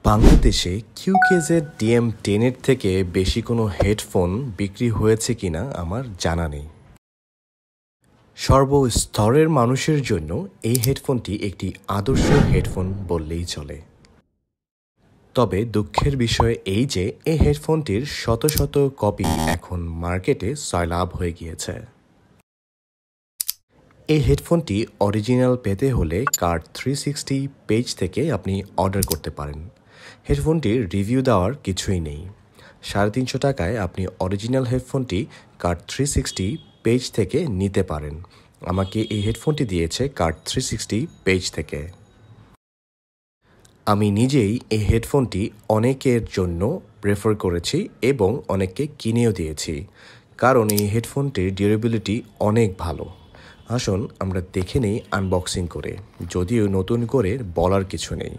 বাংলাদেশে Qkz Dm 10 এর থেকে বেশি কোনো হেডফোন বিক্রি হয়েছে কিনা আমার জানা নেই। সর্বস্তরের মানুষের জন্য এই হেডফোনটি একটি আদর্শ হেডফোন বললেই চলে। তবে দুঃখের বিষয় এই যে এই হেডফোনটির শত শত কপি এখন মার্কেটে সয়লাব হয়ে গিয়েছে। এই হেডফোনটি অরিজিনাল পেতে হলে কার্ড 360 পেজ থেকে আপনি অর্ডার করতে পারেন। হেডফোনটির রিভিউ দেওয়ার কিছুই নেই। 350 টাকায় আপনি অরিজিনাল হেডফোনটি কার্ড 360 পেজ থেকে নিতে পারেন। আমাকে এই হেডফোনটি দিয়েছে কার্ড 360 পেজ থেকে। আমি নিজেই এই হেডফোনটি অনেকের জন্য প্রেফার করেছি এবং অনেককে কিনেও দিয়েছি, কারণ এই হেডফোনটির ডিউরেবিলিটি অনেক ভালো। আসুন আমরা দেখে নেই আনবক্সিং করে, যদিও নতুন করে বলার কিছু নেই।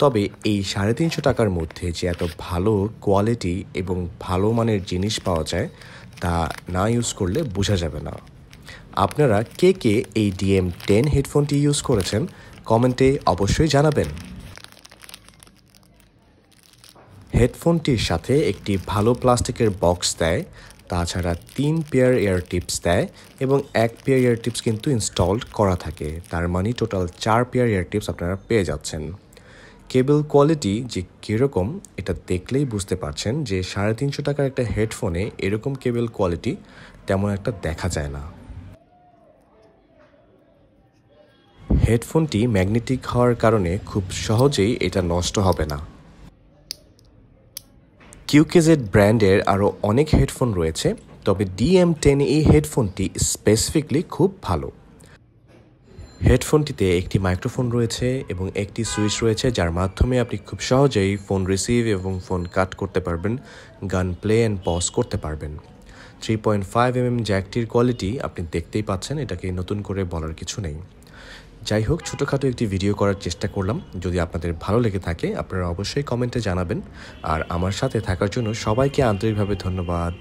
তবে এই 350 টাকার মধ্যে যে এত ভালো কোয়ালিটি এবং ভালো মানের জিনিস পাওয়া যায় তা না ইউজ করলে বোঝা যাবে না। আপনারা কে কে এই DM 10 হেডফোনটি ইউজ করেছেন কমেন্টে অবশ্যই জানাবেন। হেডফোনটির সাথে একটি ভালো প্লাস্টিকের বক্স দেয়, তাছাড়া 3 পেয়ার এয়ার টিপস দেয় এবং 1 পেয়ার এয়ার টিপস কিন্তু ইনস্টলড করা থাকে। তার মানে টোটাল 4 পেয়ার এয়ার টিপস আপনারা পেয়ে যাচ্ছেন। কেবল কোয়ালিটি যে কীরকম এটা দেখলেই বুঝতে পারছেন যে 350 টাকার একটা হেডফোনে এরকম কেবল কোয়ালিটি তেমন একটা দেখা যায় না। হেডফোনটি ম্যাগনেটিক হওয়ার কারণে খুব সহজেই এটা নষ্ট হবে না। Qkz ব্র্যান্ডের আরও অনেক হেডফোন রয়েছে, তবে DM 10 এই হেডফোনটি স্পেসিফিকলি খুব ভালো। হেডফোনটিতে একটি মাইক্রোফোন রয়েছে এবং একটি সুইচ রয়েছে, যার মাধ্যমে আপনি খুব সহজেই ফোন রিসিভ এবং ফোন কাট করতে পারবেন, গান প্লে অ্যান্ড পজ করতে পারবেন। 3.5mm জ্যাকটির কোয়ালিটি আপনি দেখতেই পাচ্ছেন, এটাকে নতুন করে বলার কিছু নেই। যাই হোক, ছোটোখাটো একটি ভিডিও করার চেষ্টা করলাম। যদি আপনাদের ভালো লেগে থাকে আপনারা অবশ্যই কমেন্টে জানাবেন। আর আমার সাথে থাকার জন্য সবাইকে আন্তরিকভাবে ধন্যবাদ।